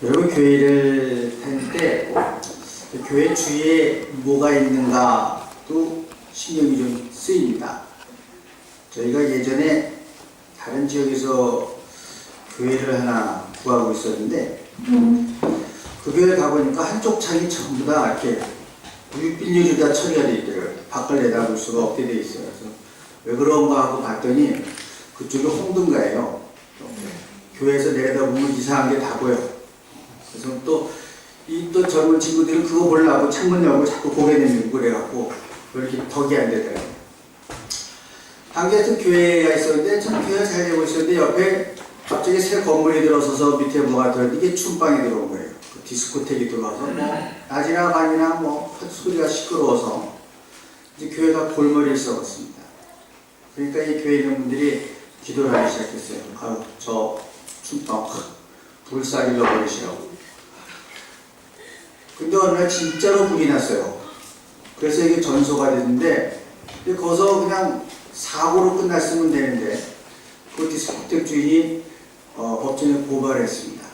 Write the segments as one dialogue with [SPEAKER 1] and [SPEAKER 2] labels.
[SPEAKER 1] 여러분 교회를 다닐 때 교회 주위에 뭐가 있는가도 신경이 좀 쓰입니다. 저희가 예전에 다른 지역에서 교회를 하나 구하고 있었는데 그 교회 가보니까 한쪽 창이 전부 다 이렇게 우유빈율이 다 처리가 되어 있더라고요. 밖을 내다볼 수가 없게 되어 있어요. 그래서 왜 그런가 하고 봤더니 그쪽이 홍등가예요. 교회에서 내다보면 이상한 게 다 보여. 그래서 또 젊은 친구들은 그거 보려고 창문 열고 자꾸 고개 내밀고 그래갖고 이렇게 덕이 안 되더라고요. 한개같은 교회가 있었는데 참 교회가 잘 되고 있었는데 옆에 갑자기 새 건물이 들어서서 밑에 뭐가 들어있는데 이게 춤방이 들어온 거예요. 그 디스코텍이 들어와서 뭐 낮이나 밤이나 뭐 소리가 시끄러워서 이제 교회가 골머리를 썩었습니다. 그러니까 이 교회 있는 분들이 기도를 하기 시작했어요. 아유 저 춤방 불사일러 버리시라고. 근데 어느 날 진짜로 불이 났어요. 그래서 이게 전소가 됐는데 거기서 그냥 사고로 끝났으면 되는데 그 디스코텍 주인이 법정에 고발을 했습니다.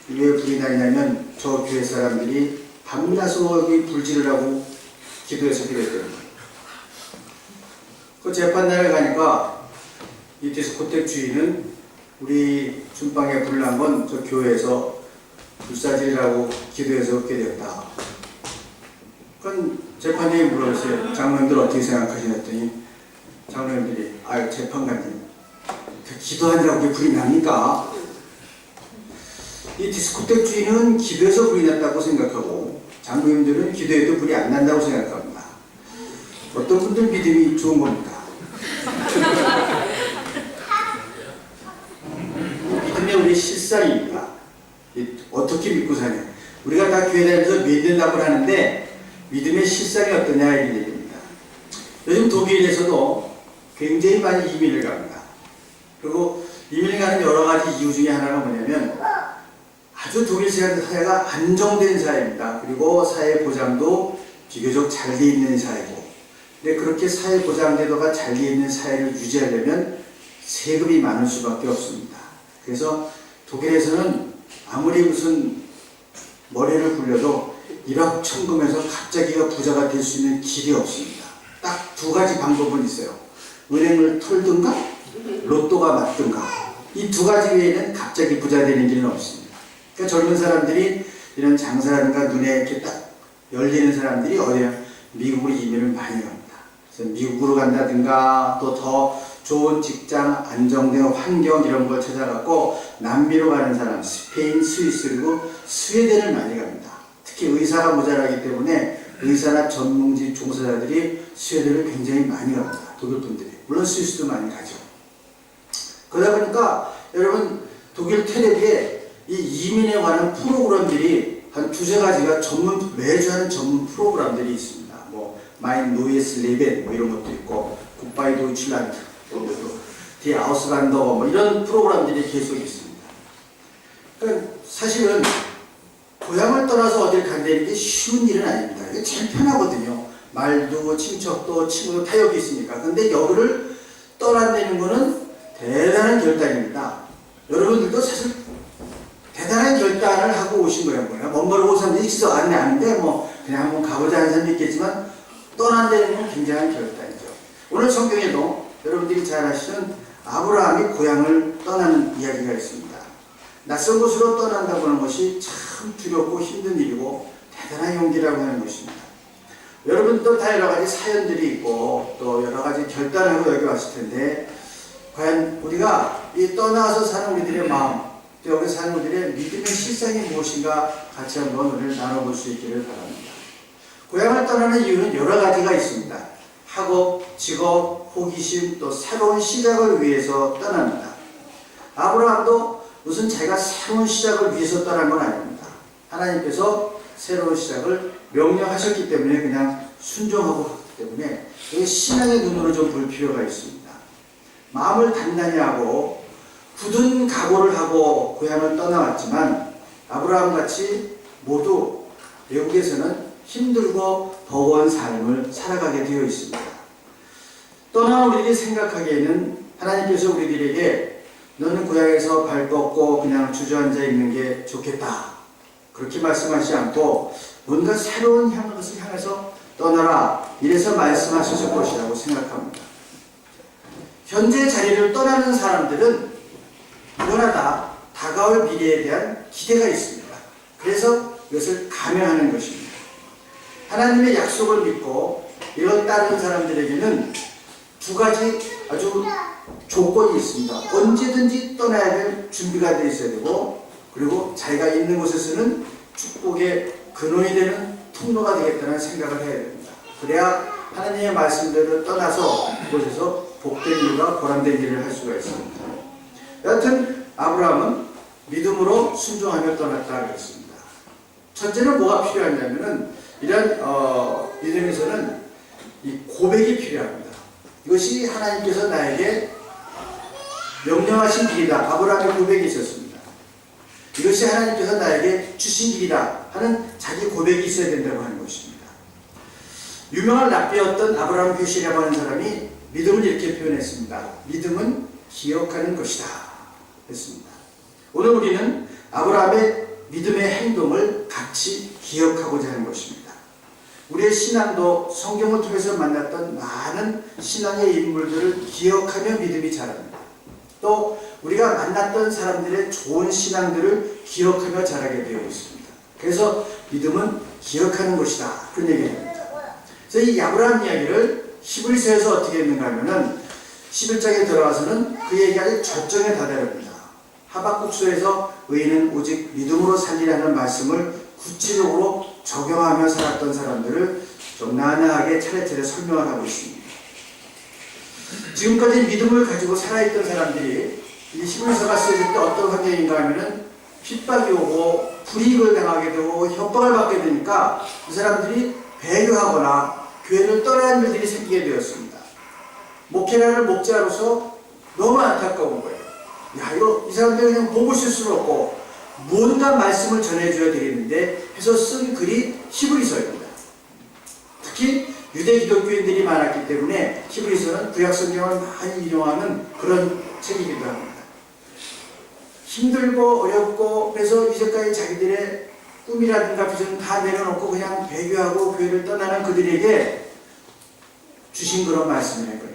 [SPEAKER 1] 왜 불이 났냐면 저 교회 사람들이 밤낮으로 여기 불질을 하고 기도해서 그랬더니 그 재판날에 가니까 이 디스코텍 주인은 우리 춤방에 불 난 건 저 교회에서 불사질이라고 기도해서 얻게 되었다. 그건 재판장이 물어봤어요. 장로님들 어떻게 생각하시냐 했더니 장로님들이 아유 재판관님 기도하느라고 그게 불이 납니까? 이 디스코텍 주인은 기도해서 불이 났다고 생각하고 장로님들은 기도해도 불이 안 난다고 생각합니다. 어떤 분들 믿음이 좋은 겁니다. 믿음의 우리 실상입니다. 어떻게 믿고 사냐. 우리가 다 교회 다니면서 믿는다고 하는데 믿음의 실상이 어떠냐 이런 얘기입니다. 요즘 독일에서도 굉장히 많이 이민을 갑니다. 그리고 이민을 가는 여러 가지 이유 중에 하나가 뭐냐면 아주 독일 사회가 안정된 사회입니다. 그리고 사회 보장도 비교적 잘 돼 있는 사회고, 근데 그렇게 사회 보장제도가 잘 돼 있는 사회를 유지하려면 세금이 많을 수밖에 없습니다. 그래서 독일에서는 아무리 무슨 머리를 굴려도 일확천금해서 갑자기가 부자가 될 수 있는 길이 없습니다. 딱 두 가지 방법은 있어요. 은행을 털든가 로또가 맞든가. 이 두 가지 외에는 갑자기 부자 되는 길은 없습니다. 그러니까 젊은 사람들이 이런 장사라든가 눈에 이렇게 딱 열리는 사람들이 어디야? 미국으로 이민을 많이 갑니다. 그래서 미국으로 간다든가 또 더 좋은 직장, 안정된 환경 이런 걸 찾아갖고 남미로 가는 사람, 스페인, 스위스 그리고 스웨덴을 많이 갑니다. 특히 의사가 모자라기 때문에 의사나 전문직 종사자들이 스웨덴을 굉장히 많이 갑니다. 독일 분들이. 물론 스위스도 많이 가죠. 그러다 보니까 여러분 독일 텔레비에 이 이민에 관한 프로그램들이 한 두세 가지가 매주 하는 전문 프로그램들이 있습니다. 뭐 마인 노이스 레벤 뭐 이런 것도 있고 굿바이 도이칠란드 디 아우스란더 뭐 이런 프로그램들이 계속 있습니다. 그러니까 사실은 고향을 떠나서 어딜 간다는 게 쉬운 일은 아닙니다. 이게 제일 편하거든요. 말도 친척도 친구도 다 여기 있으니까. 근데 여기를 떠난다는 거는 대단한 결단입니다. 여러분들도 사실 대단한 결단을 하고 오신 거예요. 먼 걸 온 사람들이 있어. 아닌데 뭐 그냥 한번 가보자 하는 사람도 있겠지만 떠난다는 건 굉장한 결단이죠. 오늘 성경에도 여러분들이 잘 아시는 아브라함이 고향을 떠나는 이야기가 있습니다. 낯선 곳으로 떠난다고 하는 것이 참 두렵고 힘든 일이고 대단한 용기라고 하는 것입니다. 여러분도 다 여러 가지 사연들이 있고 또 여러 가지 결단을 하고 여기 왔을 텐데 과연 우리가 이 떠나서 사는 우리들의 마음 또 여기 사는 우리들의 믿음의 실상이 무엇인가 같이 한번 오늘 나눠볼 수 있기를 바랍니다. 고향을 떠나는 이유는 여러 가지가 있습니다. 학업, 직업, 호기심, 또 새로운 시작을 위해서 떠납니다. 아브라함도 무슨 자기가 새로운 시작을 위해서 떠난 건 아닙니다. 하나님께서 새로운 시작을 명령하셨기 때문에 그냥 순종하고 갔기 때문에 신앙의 눈으로 좀 볼 필요가 있습니다. 마음을 단단히 하고 굳은 각오를 하고 고향을 떠나왔지만 아브라함같이 모두 외국에서는 힘들고 버거운 삶을 살아가게 되어 있습니다. 떠난 우리들이 생각하기에는 하나님께서 우리들에게 너는 고향에서 발 뻗고 그냥 주저앉아 있는 게 좋겠다 그렇게 말씀하시지 않고 뭔가 새로운 것을 향해서 떠나라 이래서 말씀하셨을 것이라고 생각합니다. 현재 자리를 떠나는 사람들은 누구나 다가올 미래에 대한 기대가 있습니다. 그래서 이것을 감행하는 것입니다. 하나님의 약속을 믿고 이런 따르는 사람들에게는 두 가지 아주 조건이 있습니다. 언제든지 떠나야 될 준비가 되어 있어야 되고, 그리고 자기가 있는 곳에서는 축복의 근원이 되는 통로가 되겠다는 생각을 해야 됩니다. 그래야 하나님의 말씀대로 떠나서 그곳에서 복된 일과 보람된 일을 할 수가 있습니다. 여하튼 아브라함은 믿음으로 순종하며 떠났다 그랬습니다. 첫째는 뭐가 필요하냐면은 이런 믿음에서는 이 고백이 필요합니다. 이것이 하나님께서 나에게 명령하신 길이다. 아브라함의 고백이 있었습니다. 이것이 하나님께서 나에게 주신 길이다 하는 자기 고백이 있어야 된다고 하는 것입니다. 유명한 랍비였던 아브라함 뷰시라고 하는 사람이 믿음을 이렇게 표현했습니다. 믿음은 기억하는 것이다 했습니다. 오늘 우리는 아브라함의 믿음의 행동을 같이 기억하고자 하는 것입니다. 우리의 신앙도 성경을 통해서 만났던 많은 신앙의 인물들을 기억하며 믿음이 자랍니다. 또 우리가 만났던 사람들의 좋은 신앙들을 기억하며 자라게 되어 있습니다. 그래서 믿음은 기억하는 것이다 그런 얘기입니다. 그래서 이 아브라함 이야기를 히브리서에서 어떻게 했는가 하면은 11장에 들어가서는 그 얘기가 절정에 다다릅니다. 하박국서에서 의인은 오직 믿음으로 살리라는 말씀을 구체적으로 적용하며 살았던 사람들을 좀 나나하게 차례차례 설명을 하고 있습니다. 지금까지 믿음을 가지고 살아있던 사람들이 이 히브리서가 쓰여질 때 어떤 환경인가 하면은 핍박이 오고 불이익을 당하게 되고 협박을 받게 되니까 이 사람들이 배교하거나 교회를 떠나는 일들이 생기게 되었습니다. 목회라는 목자로서 너무 안타까운 거예요. 야, 이 사람들 그냥 보고 있을 수는 없고 뭔가 말씀을 전해줘야 되겠는데 해서 쓴 글이 히브리서입니다. 특히 유대 기독교인들이 많았기 때문에 히브리서는 구약 성경을 많이 인용하는 그런 책이기도 합니다. 힘들고 어렵고 그래서 이제까지 자기들의 꿈이라든가 비전을 다 내려놓고 그냥 배교하고 교회를 떠나는 그들에게 주신 그런 말씀이라는 거예요.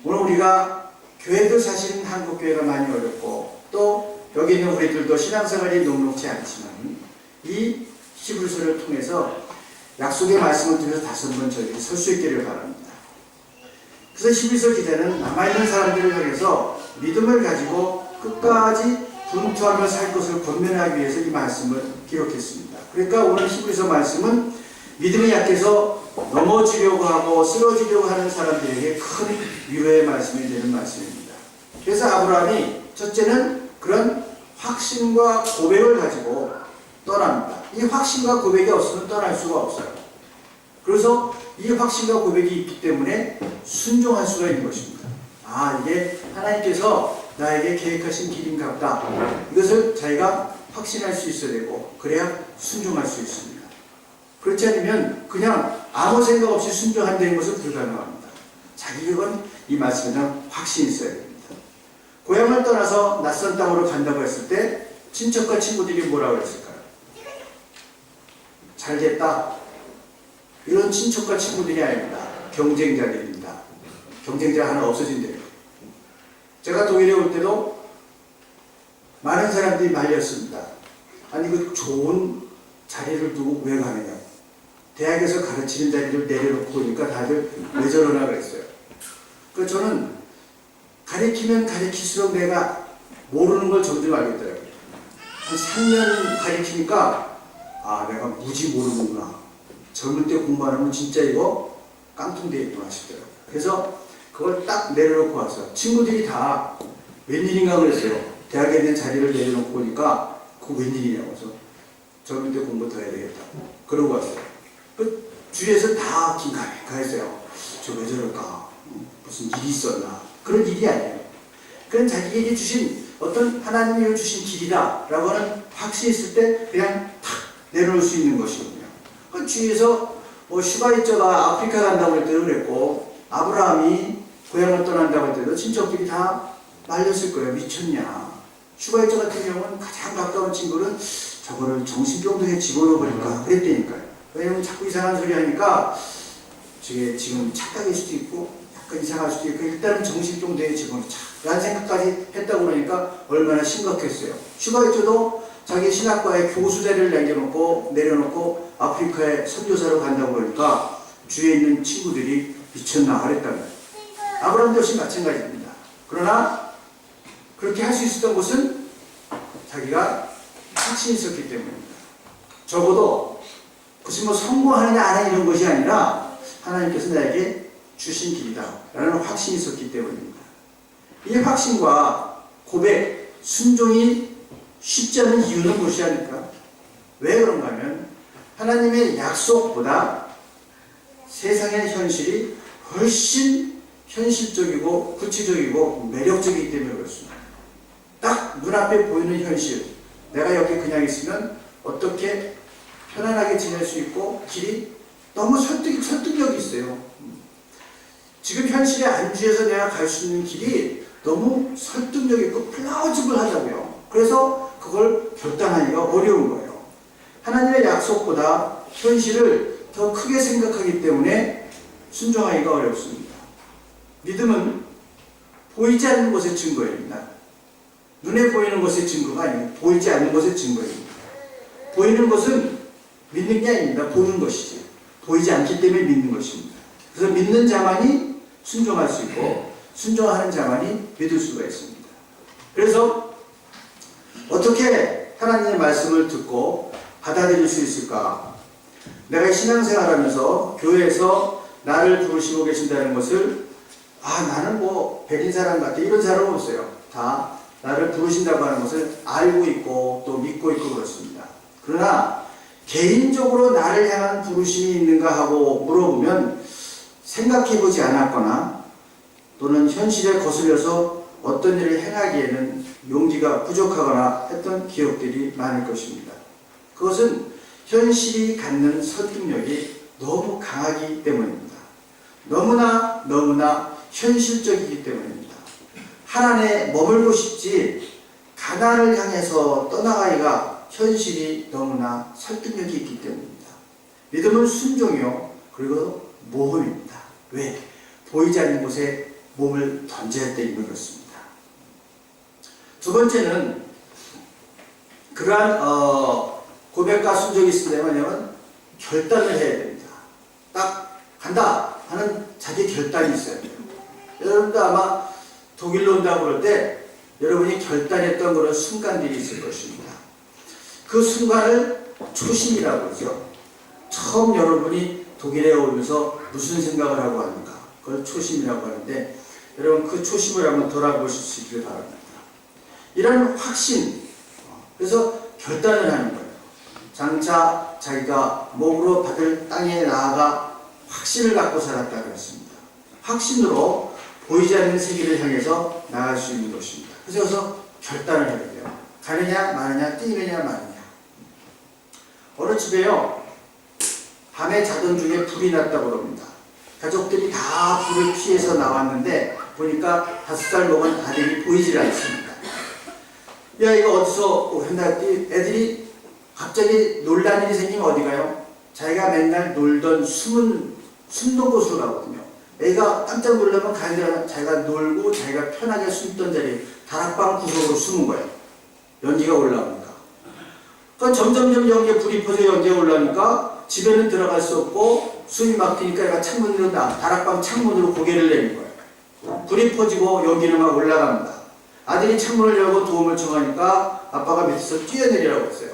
[SPEAKER 1] 오늘 우리가 교회도 사실은 한국 교회가 많이 어렵고 또 여기 있는 우리들도 신앙생활이 녹록지 않지만 이 히브리서를 통해서 약속의 말씀을 통해서 다시 한번 저희들이 설 수 있기를 바랍니다. 그래서 히브리서 기자는 남아있는 사람들을 향해서 믿음을 가지고 끝까지 분투하며 살 것을 권면하기 위해서 이 말씀을 기록했습니다. 그러니까 오늘 히브리서 말씀은 믿음이 약해서 넘어지려고 하고 쓰러지려고 하는 사람들에게 큰 위로의 말씀이 되는 말씀입니다. 그래서 아브라함이 첫째는 그런 확신과 고백을 가지고 떠납니다. 이 확신과 고백이 없으면 떠날 수가 없어요. 그래서 이 확신과 고백이 있기 때문에 순종할 수가 있는 것입니다. 아, 이게 하나님께서 나에게 계획하신 길인가 보다. 이것을 자기가 확신할 수 있어야 되고 그래야 순종할 수 있습니다. 그렇지 않으면 그냥 아무 생각 없이 순종한다는 것은 불가능합니다. 자기력은 이 말씀에는 확신이 있어야 됩니다. 고향을 떠나서 낯선 땅으로 간다고 했을 때 친척과 친구들이 뭐라고 했을까요? 잘됐다. 이런 친척과 친구들이 아닙니다. 경쟁자들입니다. 경쟁자가 하나 없어진대요. 제가 독일에 올 때도 많은 사람들이 말렸습니다. 아니 그 좋은 자리를 두고 왜 가느냐. 대학에서 가르치는 자리를 내려놓고 오니까 다들 왜 저러나 그랬어요. 그래서 저는 가르치면 가르칠수록 내가 모르는 걸 점점 알겠더라고요. 한 3년 가르치니까 아 내가 무지 모르는구나. 젊을 때 공부 안 하면 진짜 이거 깡통되겠구나 싶더라고요. 그래서 그걸 딱 내려놓고 와서 친구들이 다 웬일인가 그랬어요. 대학에 있는 자리를 내려놓고 오니까 그거 웬일이냐고 해서 젊을 때 공부 더 해야 되겠다고 그러고 왔어요. 그 주위에서 다 긴가민가 했어요. 저 왜 저럴까? 무슨 일이 있었나? 그런 일이 아니에요. 그건 자기에게 주신 어떤 하나님이 주신 길이다 라고 하는 확신이 있을 때 그냥 탁 내려놓을 수 있는 것이거든요. 그 주위에서 뭐 슈바이처가 아프리카 간다고 할 때도 그랬고 아브라함이 고향을 떠난다고 할 때도 친척들이 다 말렸을 거예요. 미쳤냐. 슈바이처 같은 경우는 가장 가까운 친구는 저거를 정신병동에 집어넣어 버릴까 그랬다니까요. 왜냐면 자꾸 이상한 소리 하니까 저게 지금 착각일 수도 있고 약간 이상할 수도 있고 일단은 정신병동에 집어넣자 라는 생각까지 했다고 그러니까 얼마나 심각했어요. 슈바이처도 자기 신학과에 교수대를 내려놓고 아프리카에 선교사로 간다고 그러니까 주위에 있는 친구들이 미쳤나 그랬다고요. 아브라함도 역시 마찬가지입니다. 그러나 그렇게 할 수 있었던 것은 자기가 확신이 있었기 때문입니다. 적어도 무슨 뭐 성공하느냐 안 하느냐 이런 것이 아니라 하나님께서 나에게 주신 길이다 라는 확신이 있었기 때문입니다. 이 확신과 고백, 순종이 쉽지 않은 이유는 무엇이 아닐까? 왜 그런가 하면 하나님의 약속보다 세상의 현실이 훨씬 현실적이고 구체적이고 매력적이기 때문에 그렇습니다. 딱 눈앞에 보이는 현실, 내가 여기 그냥 있으면 어떻게 편안하게 지낼 수 있고 길이 너무 설득력이 있어요. 지금 현실에 안주해서 내가 갈 수 있는 길이 너무 설득력 있고 플라우지블하다고요. 그래서 그걸 결단하기가 어려운 거예요. 하나님의 약속보다 현실을 더 크게 생각하기 때문에 순종하기가 어렵습니다. 믿음은 보이지 않는 것의 증거입니다. 눈에 보이는 것의 증거가 아니고 보이지 않는 것의 증거입니다. 보이는 것은 믿는 게 아닙니다. 보는 것이지. 보이지 않기 때문에 믿는 것입니다. 그래서 믿는 자만이 순종할 수 있고 순종하는 자만이 믿을 수가 있습니다. 그래서 어떻게 하나님의 말씀을 듣고 받아들일 수 있을까? 내가 신앙생활하면서 교회에서 나를 부르시고 계신다는 것을 나는 뭐 백인 사람 같아 이런 사람은 없어요. 다 나를 부르신다고 하는 것을 알고 있고 또 믿고 있고 그렇습니다. 그러나 개인적으로 나를 향한 부르심이 있는가 하고 물어보면 생각해보지 않았거나 또는 현실에 거슬려서 어떤 일을 행하기에는 용기가 부족하거나 했던 기억들이 많을 것입니다. 그것은 현실이 갖는 설득력이 너무 강하기 때문입니다. 너무나 현실적이기 때문입니다. 하나님에 머물고 싶지 가나안을 향해서 떠나가기가 현실이 너무나 설득력이 있기 때문입니다. 믿음은 순종이요 그리고 모험입니다. 왜? 보이지 않는 곳에 몸을 던져야 때문에 그렇습니다. 두 번째는 그러한 고백과 순종이 있으려면 결단을 해야 됩니다. 딱 간다 하는 자기 결단이 있어야 돼요. 여러분도 아마 독일로 온다고 그럴 때 여러분이 결단했던 그런 순간들이 있을 것입니다. 그 순간을 초심이라고 그러죠. 처음 여러분이 독일에 오면서 무슨 생각을 하고 합니까? 그걸 초심이라고 하는데 여러분 그 초심을 한번 돌아보실 수 있기를 바랍니다. 이런 확신, 그래서 결단을 하는 거예요. 장차 자기가 목으로 받을 땅에 나아가 확신을 갖고 살았다 그랬습니다. 확신으로 보이지 않는 세계를 향해서 나갈 수 있는 것입니다. 그래서 결단을 해야 돼요. 가느냐 마느냐 뛰느냐 마느냐. 어느 집에요 밤에 자던 중에 불이 났다고 그럽니다. 가족들이 다 불을 피해서 나왔는데 보니까 5살 먹은 아들이 보이질 않습니다. 야 이거 어디서 했나 애들이 갑자기 놀란 일이 생기면 어디 가요? 자기가 맨날 놀던 숨는 곳으로 가거든요. 애가 깜짝 놀라면 가니까 자기가 놀고 자기가 편하게 숨던 자리 다락방 구석으로 숨은 거예요. 연기가 올라오니까. 그러니까 점점점 연기에 불이 퍼져 연기가 올라오니까 집에는 들어갈 수 없고 숨이 막히니까 애가 창문으로 다락방 창문으로 고개를 내는 거예요. 불이 퍼지고 연기는 막 올라갑니다. 아들이 창문을 열고 도움을 청하니까 아빠가 밑에서 뛰어내리라고 했어요.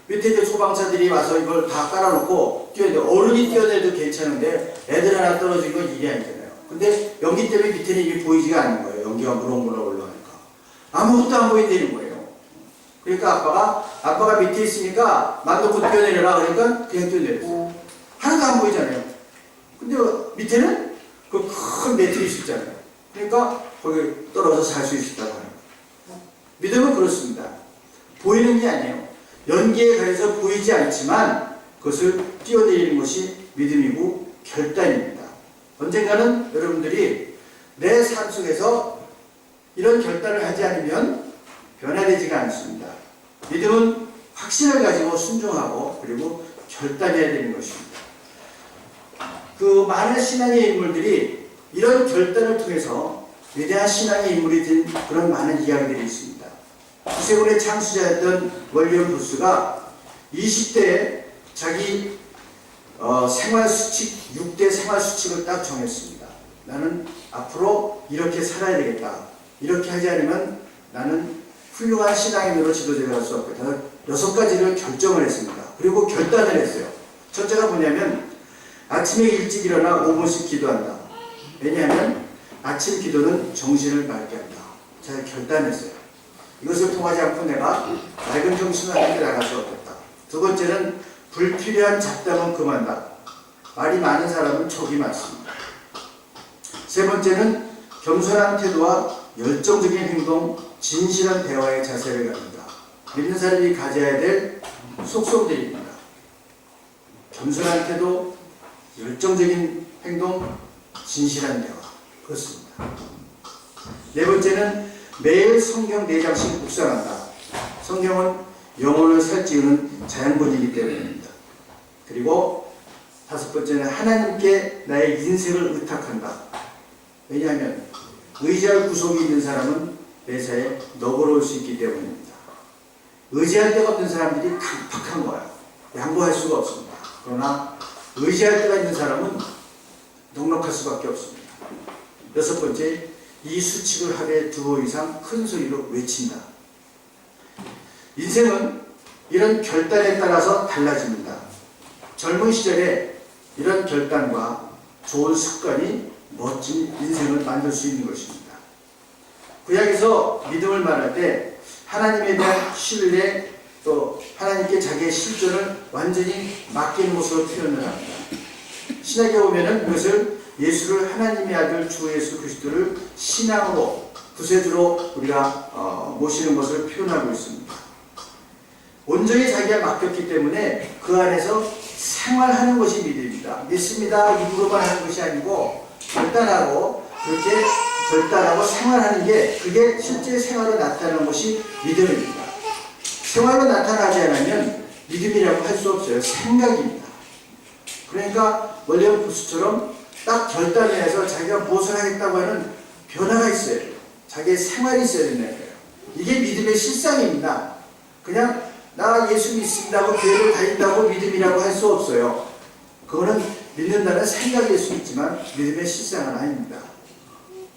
[SPEAKER 1] 밑에 이제 소방차들이 와서 이걸 다 깔아놓고 뛰어내려. 어른이 뛰어내려도 괜찮은데 애들 하나 떨어진 건 일이 아니잖아요. 근데 연기 때문에 밑에는 이미 보이지가 않는 거예요. 연기가 무럭무럭 올라가니까. 아무것도 안 보인다는 거예요. 그러니까 아빠가 밑에 있으니까 맘 놓고 뛰어내려라 그러니까 그냥 뛰어내렸어요. 하나도 안 보이잖아요. 근데 밑에는 그 큰 매트리스 있잖아요. 그러니까 거기 떨어져 살 수 있었다고 해요. 믿음은 그렇습니다. 보이는 게 아니에요. 연기에 가려서 보이지 않지만 그것을 뛰어내리는 것이 믿음이고 결단입니다. 언젠가는 여러분들이 내 삶 속에서 이런 결단을 하지 않으면 변화되지가 않습니다. 믿음은 확신을 가지고 순종하고 그리고 결단해야 되는 것입니다. 그 많은 신앙의 인물들이 이런 결단을 통해서 위대한 신앙의 인물이 된 그런 많은 이야기들이 있습니다. 구세군의 창시자였던 월리엄 부스가 20대에 자기 생활수칙, 6대 생활수칙을 딱 정했습니다. 나는 앞으로 이렇게 살아야 되겠다. 이렇게 하지 않으면 나는 훌륭한 신앙인으로 지도자가 될 수 없겠다. 6가지를 결정을 했습니다. 그리고 결단을 했어요. 첫째가 뭐냐면 아침에 일찍 일어나 5분씩 기도한다. 왜냐하면 아침 기도는 정신을 맑게 한다. 잘 결단했어요. 이것을 통하지 않고 내가 맑은 정신을 함께 나갈 수 없겠다. 두 번째는 불필요한 잡담은 금한다. 말이 많은 사람은 촉이 많습니다. 세 번째는 겸손한 태도와 열정적인 행동, 진실한 대화의 자세를 갖는다. 믿는 사람이 가져야 될 속성들입니다. 겸손한 태도, 열정적인 행동, 진실한 대화. 그렇습니다. 네 번째는 매일 성경 4장씩 묵상한다. 성경은 영혼을 살찌우는 자연본이기 때문입니다. 그리고 다섯 번째는 하나님께 나의 인생을 의탁한다. 왜냐하면 의지할 구속이 있는 사람은 매사에 너그러울 수 있기 때문입니다. 의지할 데가 없는 사람들이 강팍한 거예요. 양보할 수가 없습니다. 그러나 의지할 데가 있는 사람은 넉넉할 수밖에 없습니다. 여섯 번째, 이 수칙을 하루에 2번 이상 큰 소리로 외친다. 인생은 이런 결단에 따라서 달라집니다. 젊은 시절에 이런 결단과 좋은 습관이 멋진 인생을 만들 수 있는 것입니다. 구약에서 믿음을 말할 때 하나님에 대한 신뢰, 또 하나님께 자기의 실존을 완전히 맡기는 모습으로 표현을 합니다. 신약에 보면은 이것을 예수를 하나님의 아들 주 예수 그리스도를 신앙으로 구세주로 우리가 모시는 것을 표현하고 있습니다. 온전히 자기가 맡겼기 때문에 그 안에서 생활하는 것이 믿음입니다. 믿습니다 입으로만 하는 것이 아니고 결단하고 그렇게 결단하고 생활하는 게 그게 실제 생활로 나타나는 것이 믿음입니다. 생활로 나타나지 않으면 믿음이라고 할 수 없어요. 생각입니다. 그러니까 월리엄 부스처럼 딱 결단을 해서 자기가 무엇을 하겠다고 하는 변화가 있어야 돼요. 자기의 생활이 있어야 된다는 거예요. 이게 믿음의 실상입니다. 그냥 나 예수 믿습니다고 교회를 다닌다고 믿음이라고 할 수 없어요. 그거는 믿는다는 생각일 수 있지만 믿음의 실상은 아닙니다.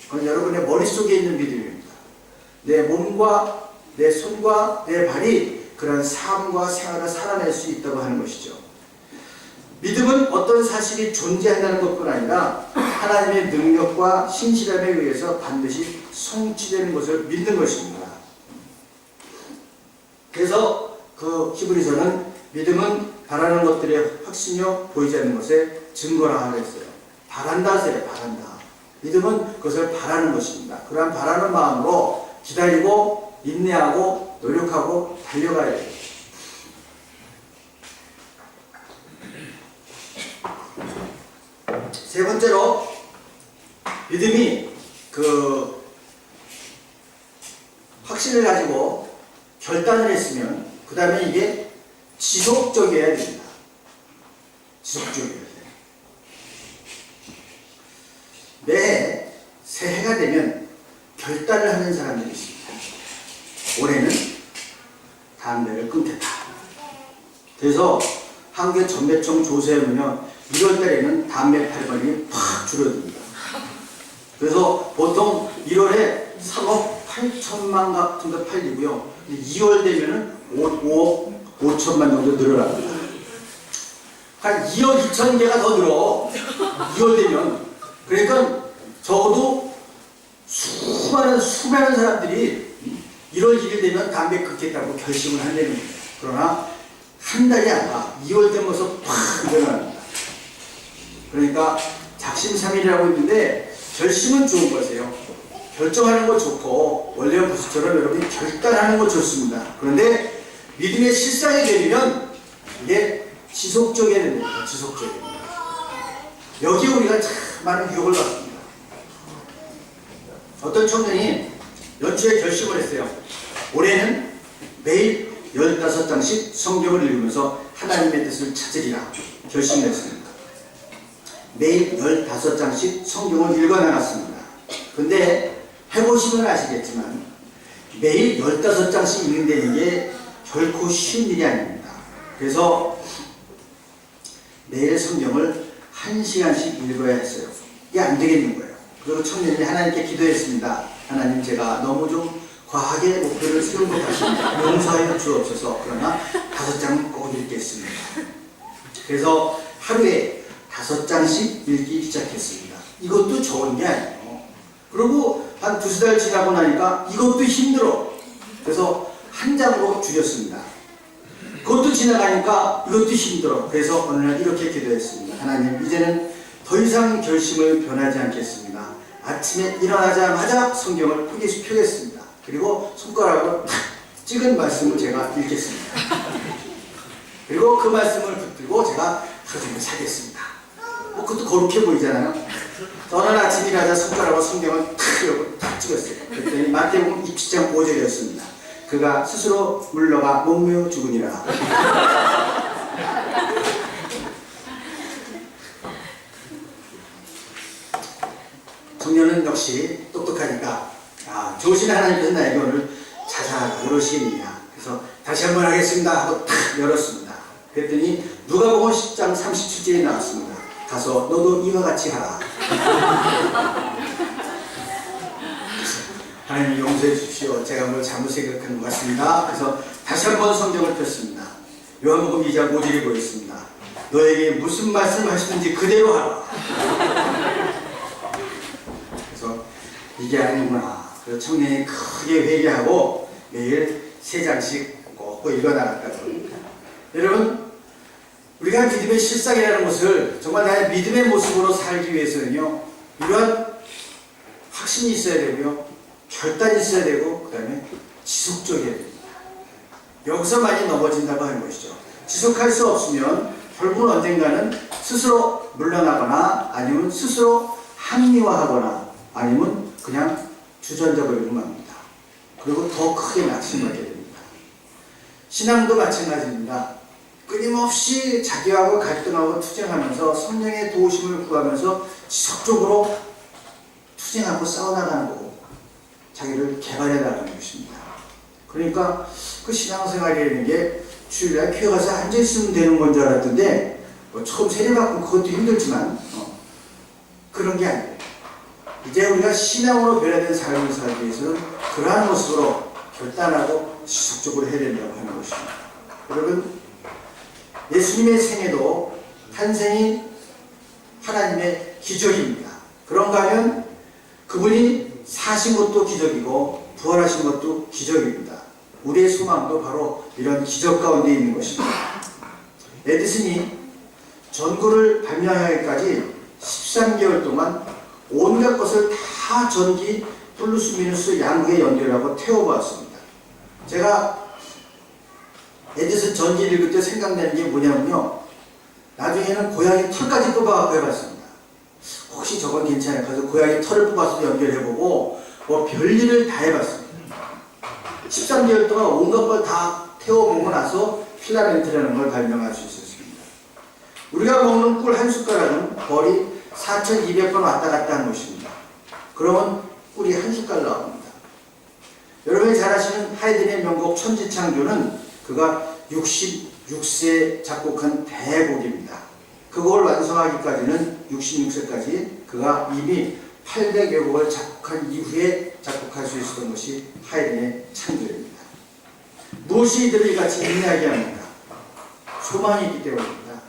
[SPEAKER 1] 그건 여러분의 머릿속에 있는 믿음입니다. 내 몸과 내 손과 내 발이 그런 삶과 생활을 살아낼 수 있다고 하는 것이죠. 믿음은 어떤 사실이 존재한다는 것뿐 아니라 하나님의 능력과 신실함에 의해서 반드시 성취되는 것을 믿는 것입니다. 그래서 그 히브리서는 믿음은 바라는 것들의 확신이요 보이지 않는 것의 증거라 하랬어요. 바란다 하세요. 바란다. 믿음은 그것을 바라는 것입니다. 그러한 바라는 마음으로 기다리고 인내하고 노력하고 달려가야 돼요. 세 번째로 믿음이 그 확신을 가지고 결단을 했으면 그 다음에 이게 지속적이어야 됩니다. 지속적이어야 돼요. 매해 새해가 되면 결단을 하는 사람들이 있습니다. 올해는 담배를 끊겠다. 그래서 한국의 전매청 조사에 보면 1월달에는 담배 팔건이 팍 줄어듭니다. 그래서 보통 1월에 3억 8천만 같은 거 팔리고요. 2월 되면은 5억 5천만 정도 늘어납니다. 한 2억 2천 개가 더 늘어. 2월 되면. 그러니까 적어도 수많은 사람들이 1월 1일 되면 담배 끊겠다고 결심을 한다는 거예요. 그러나 한 달이 안 가. 2월 되면서 팍 일어납니다. 그러니까 작심삼일이라고 있는데 결심은 좋은 것이에요. 결정하는 거 좋고 월리엄 부스처럼 여러분이 결단하는 거 좋습니다. 그런데 믿음의 실상이 되면 이게 지속적이어야 됩니다. 지속적이어야. 여기에 우리가 참 많은 유혹을 받습니다. 어떤 청년이 연초에 결심을 했어요. 올해는 매일 15장씩 성경을 읽으면서 하나님의 뜻을 찾으리라 결심했습니다. 매일 15장씩 성경을 읽어나갔습니다. 근데 해보시면 아시겠지만 매일 15장씩 읽는다는 게 결코 쉬운 일이 아닙니다. 그래서 매일 성경을 1시간씩 읽어야 했어요. 이게 안 되겠는 거예요. 그리고 청년이 하나님께 기도했습니다. 하나님, 제가 너무 좀 과하게 목표를 세운 것 같습니다. 용서하여 주옵소서. 그러나 5장은 꼭 읽겠습니다. 그래서 하루에 5장씩 읽기 시작했습니다. 이것도 좋은 게 아니에요. 그리고 한 2-3달 지나고 나니까 이것도 힘들어. 그래서 1장으로 줄였습니다. 그것도 지나가니까 이것도 힘들어. 그래서 어느 날 이렇게 기도했습니다. 하나님, 이제는 더 이상 결심을 변하지 않겠습니다. 아침에 일어나자마자 성경을 펴겠습니다. 그리고 손가락으로 탁 찍은 말씀을 제가 읽겠습니다. 그리고 그 말씀을 붙들고 제가 하루 종일 살겠습니다. 그것도 거룩해 보이잖아요. 어느 날 아침 일어나자 손가락으로 성경을 탁 찍었어요. 그랬더니 마태복음 27장 5절이었습니다. 그가 스스로 물러가 목매어 죽으니라. 청년은 역시 똑똑하니까 좋으신 하나님께서 나에게 오늘 자자 그러시겠느냐. 그래서 다시 한번 하겠습니다 하고 탁 열었습니다. 그랬더니 누가복음 10장 37절에 나왔습니다. 가서 너도 이와 같이 하라. 하나님 용서해 주십시오. 제가 뭘 잘못 생각한 것 같습니다. 그래서 다시 한번 성경을 폈습니다. 요한복음 2장 5절이 보였습니다. 너에게 무슨 말씀을 하시는지 그대로 하라. 그래서 이게 아니구나. 그래서 청년이 크게 회개하고 매일 3장씩 꼭 읽어나갔다고 합니다. 여러분, 우리가 믿음의 실상이라는 것을 정말 나의 믿음의 모습으로 살기 위해서는요, 이러한 확신이 있어야 되고요, 결단이 있어야 되고, 그 다음에 지속적이어야 됩니다. 여기서 많이 넘어진다고 하는 것이죠. 지속할 수 없으면 결국은 언젠가는 스스로 물러나거나 아니면 스스로 합리화하거나 아니면 그냥 주저앉아버리고 맙니다. 그리고 더 크게 낙심하게 됩니다. 신앙도 마찬가지입니다. 끊임없이 자기하고 갈등하고 투쟁하면서 성령의 도우심을 구하면서 지속적으로 투쟁하고 싸워나가는 거고 자기를 개발해 나가는 것입니다. 그러니까 그 신앙생활이라는 게 주일날 교회 가서 앉아있으면 되는 건 줄 알았던데 처음 세례받고 그것도 힘들지만 그런 게 아니에요. 이제 우리가 신앙으로 변화된 삶을 살기 위해서는 그러한 모습으로 결단하고 지속적으로 해야 된다고 하는 것입니다. 여러분, 예수님의 생애도 탄생이 하나님의 기적입니다. 그런가 하면 그분이 사신 것도 기적이고 부활하신 것도 기적입니다. 우리의 소망도 바로 이런 기적 가운데 있는 것입니다. 에디슨이 전구를 발명하기까지 13개월 동안 온갖 것을 다 전기 플러스 미누스 양극에 연결하고 태워보았습니다. 제가 에디슨 전기를 읽을 때 생각나는 게 뭐냐면요, 나중에는 고양이 털까지 뽑아갖고 해봤습니다. 혹시 저건 괜찮을까 해서 고양이 털을 뽑아서 연결해보고 뭐 별일을 다 해봤습니다. 13개월 동안 온갖 걸 다 태워보고 나서 필라멘트라는 걸 발명할 수 있었습니다. 우리가 먹는 꿀 한 숟가락은 벌이 4,200번 왔다 갔다 하는 것입니다. 그러면 꿀이 한 숟갈 나옵니다. 여러분이 잘 아시는 하이든의 명곡 천지창조는 그가 66세 작곡한 대곡입니다. 그걸 완성하기까지는 66세까지 그가 이미 800여 곡을 작곡한 이후에 작곡할 수 있었던 것이 하이든의 창조입니다. 무엇이 이들을 같이 인내하게 합니까? 소망이 있기 때문입니다.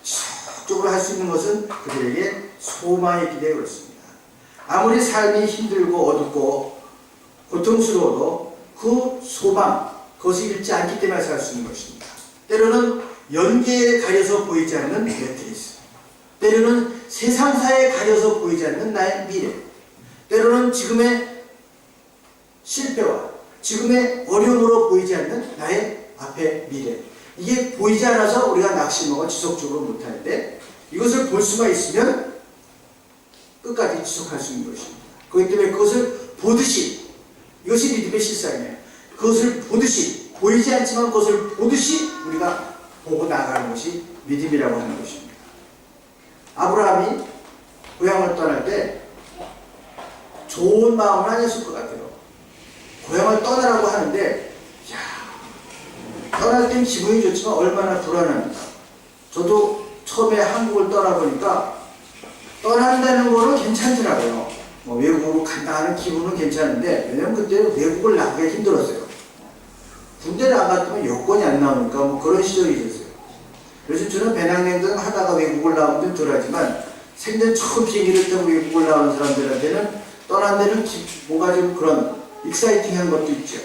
[SPEAKER 1] 지속적으로 할 수 있는 것은 그들에게 소망이 있기 때문에 그렇습니다. 아무리 삶이 힘들고 어둡고 고통스러워도 그 소망, 그것이 잃지 않기 때문에 살 수 있는 것입니다. 때로는 연계에 가려서 보이지 않는 매트리스, 때로는 세상사에 가려서 보이지 않는 나의 미래, 때로는 지금의 실패와 지금의 어려움으로 보이지 않는 나의 앞의 미래, 이게 보이지 않아서 우리가 낙심하고 지속적으로 못하는데 이것을 볼 수가 있으면 끝까지 지속할 수 있는 것입니다. 그렇기 때문에 그것을 보듯이, 이것이 믿음의 실상이에요. 그것을 보듯이 보이지 않지만 그것을 보듯이 우리가 보고 나가는 것이 믿음이라고 하는 것입니다. 아브라함이 고향을 떠날 때 좋은 마음은 아니었을 것 같아요. 고향을 떠나라고 하는데 떠날 땐 기분이 좋지만 얼마나 불안합니다. 저도 처음에 한국을 떠나보니까 떠난다는 거는 괜찮더라고요. 뭐 외국으로 간다 하는 기분은 괜찮은데, 왜냐면 그때 외국을 나가기 힘들었어요. 군대를 안 갔으면 여권이 안 나오니까 뭐 그런 시절이 있었어요. 그래서 저는 배낭여행 하다가 외국을 나온 좀 덜하지만 생전 처음 비행기를 타고 외국을 나온 사람들한테는 떠난 데는 뭐가 좀 그런 익사이팅한 것도 있죠.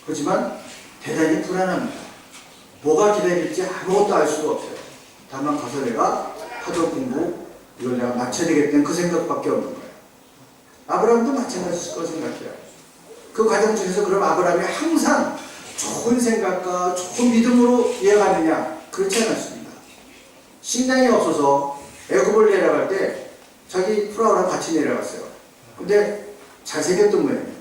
[SPEAKER 1] 그렇지만 대단히 불안합니다. 뭐가 기다릴지 아무것도 알 수가 없어요. 다만 가서 내가 하던 공부 이걸 내가 마쳐야 되겠다는 그 생각밖에 없는 거예요. 아브라함도 마찬가지일 거라 생각해요. 그 과정 중에서 그럼 아브라함이 항상 좋은 생각과 좋은 믿음으로 이어가느냐? 그렇지 않았습니다. 식량이 없어서 애굽을 내려갈 때 자기 프라우랑 같이 내려갔어요. 근데 잘생겼던 모양이에요.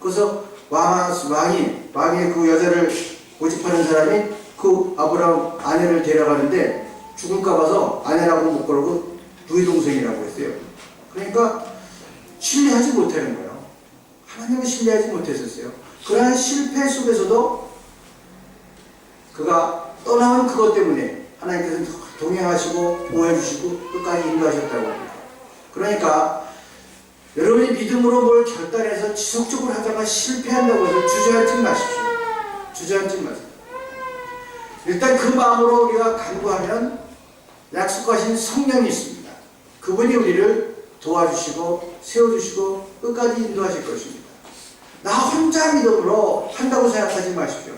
[SPEAKER 1] 그래서 왕의 그 여자를 모집하는 사람이 그 아브라함 아내를 데려가는데 죽을까 봐서 아내라고 못 그러고 누이 동생이라고 했어요. 그러니까 신뢰하지 못하는 거예요. 하나님을 신뢰하지 못했었어요. 그러한 실패 속에서도 그가 떠나온 그것 때문에 하나님께서 동행하시고 보호해주시고 끝까지 인도하셨다고 합니다. 그러니까 여러분이 믿음으로 뭘 결단해서 지속적으로 하다가 실패한다고 해서 주저앉지 마십시오. 주저앉지 마세요. 일단 그 마음으로 우리가 간구하면 약속하신 성령이 있습니다. 그분이 우리를 도와주시고 세워주시고 끝까지 인도하실 것입니다. 나 혼자 믿음으로 한다고 생각하지 마십시오.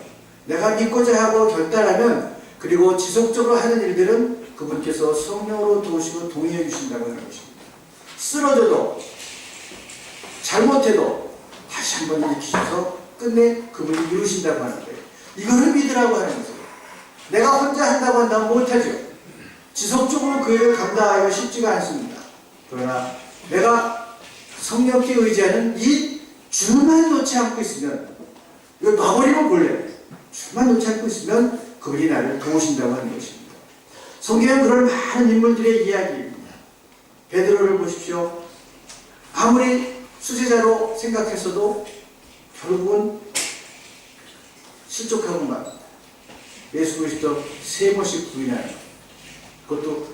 [SPEAKER 1] 내가 믿고자 하고 결단하면 그리고 지속적으로 하는 일들은 그분께서 성령으로 도우시고 동의해 주신다고 하는 것입니다. 쓰러져도 잘못해도 다시 한번 일으키셔서 끝내 그분이 이루신다고 하는 거예요. 이거를 믿으라고 하는 거죠. 내가 혼자 한다고 한다면 못하죠. 지속적으로 그 일을 감당하기가 쉽지가 않습니다. 그러나 내가 성령께 의지하는 이 줄만 놓지 않고 있으면, 이거 놔버리면 몰래 줄만 놓지 않고 있으면 그분이 나를 도우신다고 하는 것입니다. 성경은 그런 많은 인물들의 이야기입니다. 베드로를 보십시오. 아무리 수제자로 생각했어도 결국은 실족하고 맙니다. 예수 그리스도 3번씩 부인하는 것. 그것도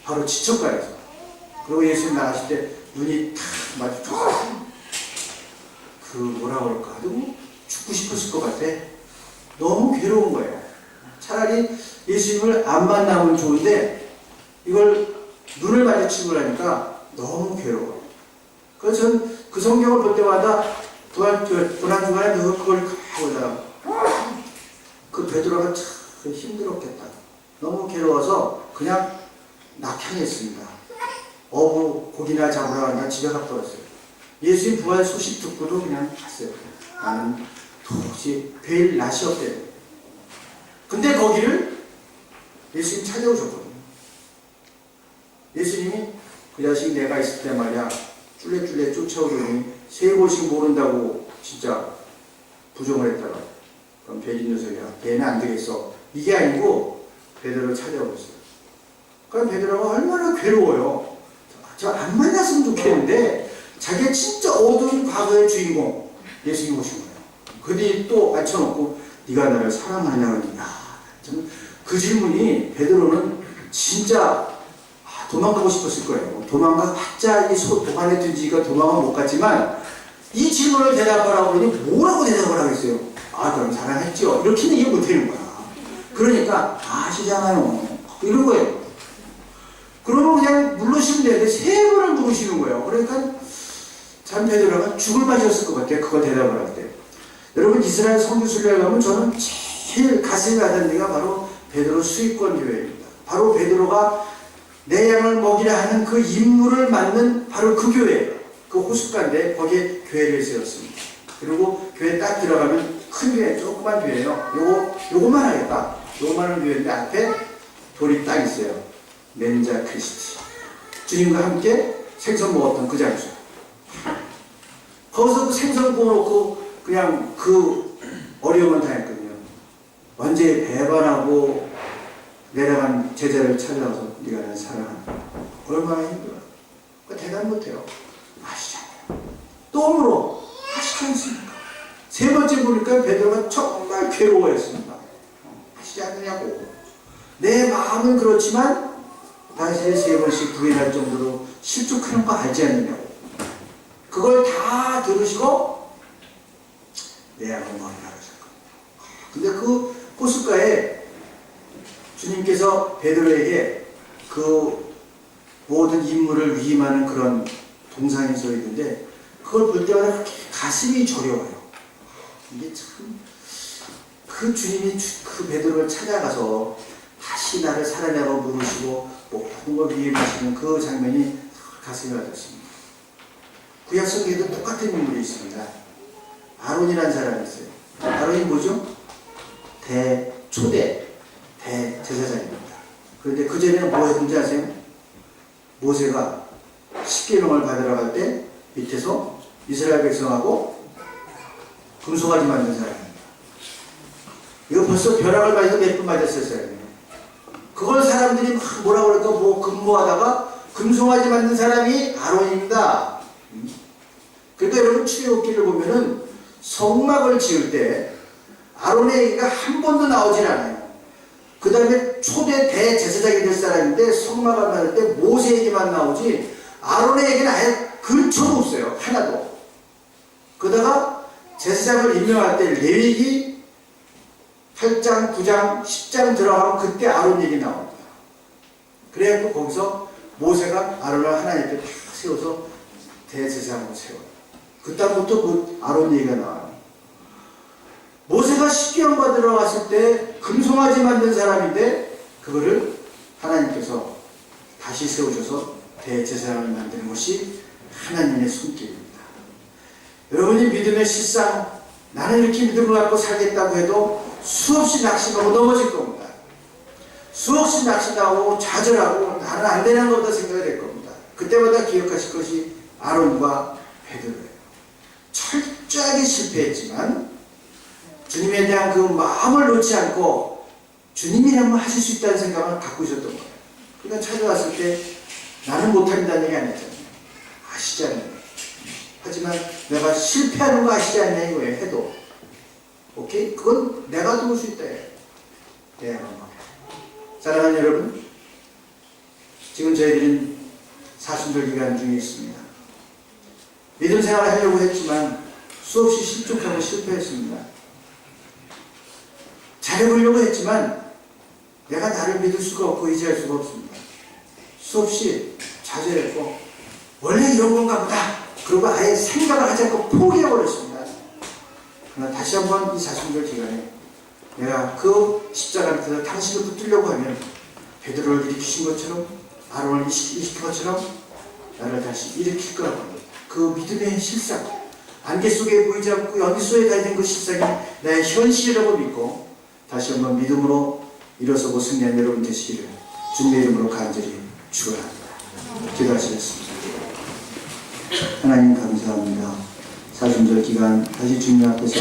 [SPEAKER 1] 바로 지척가에서. 그리고 예수님 나가실 때 눈이 탁 마주쳐서 그 뭐라 그럴까 너무 죽고 싶었을 것 같아. 너무 괴로운 거예요. 차라리 예수님을 안 만나면 좋은데 이걸 눈을 마주치고 하니까 너무 괴로워. 그래서 전 그 성경을 볼 때마다 고난중간에 늘 그걸 가고 그 베드로가 참 힘들었겠다. 너무 괴로워서 그냥 낙향했습니다. 어부 고기나 잡으러 간다 집에 갔다 왔어요. 예수님 부활 소식 듣고도 그냥 갔어요. 나는 도저히 뵐 낯이 없대요. 근데 거기를 예수님 찾아오셨거든요. 예수님이 그 자식이 내가 있을 때 말이야 쫄래쫄래 쫓아오더니 3곳씩 모른다고 진짜 부정을 했다가 그럼 베린 녀석이야 걔는 안 되겠어 이게 아니고 베드로를 찾아오셨어요. 그럼 베드로가 얼마나 괴로워요. 저 안 만났으면 좋겠는데 자기가 진짜 어두운 과거의 주인공 예수님 오신 거예요. 그뒤 또 앉혀놓고 네가 나를 사랑하냐니 그 질문이 베드로는 진짜 도망가고 싶었을 거예요. 도망가봤자 이 도관에 든지가 도망은 못 갔지만 이 질문을 대답하라고 그러니 뭐라고 대답을 하겠어요. 그럼 사랑했죠. 이렇게는 이해 못하는 거야. 그러니까 아시잖아요. 이런 거예요. 그러면 그냥 물으시면 되는데 3번을 물으시는 거예요. 그러니까 참 베드로가 죽을 맛이었을 것 같아요. 그거 대답을 할 때. 여러분 이스라엘 선교순례를 가면 저는 제일 가슴이 와닿는 데가 바로 베드로 수익권 교회입니다. 바로 베드로가 내 양을 먹이라 하는 그 임무를 맡는 바로 그 교회예요. 그 호숫가인데 거기에 교회를 세웠습니다. 그리고 교회 딱 들어가면 큰 교회, 조그만 교회예요. 요거만 하겠다. 요거만 하는 교회인데 앞에 돌이 딱 있어요. 멘자 크리스티. 주님과 함께 생선 먹었던 그 장소. 거기서 그 생선 구워놓고 그냥 그 어려움을 당했거든요. 완전히 배반하고 내려간 제자를 찾아와서 네가 날 사랑한다. 얼마나 힘들어. 대답 못해요. 아시잖아요. 또 물어. 아시지 않습니까? 세 번째 보니까 베드로가 정말 괴로워했습니다. 아시지 않느냐고. 내 마음은 그렇지만 당신이 세 번씩 부인할 정도로 실족하는 거 알지 않느냐고. 그걸 다 들으시고 내 악을 머리라고 하셨거든요. 근데 그 호숫가에 주님께서 베드로에게 그 모든 인물을 위임하는 그런 동상이 서 있는데 그걸 볼 때마다 그렇게 가슴이 저려워요. 이게 참 그 주님이 그 베드로를 찾아가서 다시 나를 살아내고 부르시고 모든 걸 위임하시는 그 장면이 가슴이 와닿습니다. 구약 성경에도 똑같은 인물이 있습니다. 아론이라는 사람이 있어요. 아론이 뭐죠? 초대 대제사장입니다. 그런데 그 전에는 뭐 했는지 아세요? 모세가 십계명을 받으러 갈 때 밑에서 이스라엘 백성하고 금송아지 만든 사람입니다. 이거 벌써 벼락을 맞아서 몇 분 맞았었어요. 그걸 사람들이 막 뭐라 그럴까 뭐 근무하다가 금송아지 만든 사람이 아론입니다. 그러니까 여러분 출애굽기를 보면은 성막을 지을 때 아론의 얘기가 한 번도 나오질 않아요. 그 다음에 초대 대제사장이 될 사람인데 성막을 만들 때 모세 얘기만 나오지 아론의 얘기는 아예 근처도 없어요. 하나도. 그러다가 제사장을 임명할 때 레위기 8장, 9장, 10장 들어가면 그때 아론 얘기 나옵니다. 그래갖고 거기서 모세가 아론을 하나님 앞에 다 세워서 대제사장으로 세워요. 그다음부터 그 아론 얘기가 나와요. 모세가 십계명 받으러 갔을 때 금송아지 만든 사람인데 그거를 하나님께서 다시 세우셔서 대제사장을 만드는 것이 하나님의 손길입니다. 여러분이 믿음의 실상, 나는 이렇게 믿음을 갖고 살겠다고 해도 수없이 낙심하고 넘어질 겁니다. 수없이 낙심하고 좌절하고 나는 안 되는 거다 생각이 될 겁니다. 그때마다 기억하실 것이 아론과 베드로예요. 철저하게 실패했지만 주님에 대한 그 마음을 놓지 않고 주님이라면 하실 수 있다는 생각을 갖고 있었던 거예요. 그러니까 찾아왔을 때 나는 못한다는 얘기 안 했잖아요. 아시지 않나요? 하지만 내가 실패하는 거 아시지 않냐 이거예요. 해도 오케이? 그건 내가 도울 수 있다. 네, 사랑하는 여러분, 지금 저희들은 사순절 기간 중에 있습니다. 믿음 생활을 하려고 했지만 수없이 실족하고 실패했습니다. 잘해보려고 했지만 내가 나를 믿을 수가 없고 의지할 수가 없습니다. 수없이 좌절했고 원래 이런 건가 보다. 그리고 아예 생각을 하지 않고 포기해버렸습니다. 그러나 다시 한번 이 사순절 기간에 내가 그 십자가 밑에서 당신을 붙들려고 하면 베드로를 일으키신 것처럼 아론을 일으킨 것처럼 나를 다시 일으킬 거라고 합니다. 그 믿음의 실상, 안개 속에 보이지 않고 연기 속에 가진 그 실상이 나의 현실이라고 믿고 다시 한번 믿음으로 일어서고 승리한 여러분 되시기를 주님의 이름으로 간절히 축원합니다. 기도하시겠습니다. 하나님 감사합니다. 사순절 기간 다시 주님 앞에서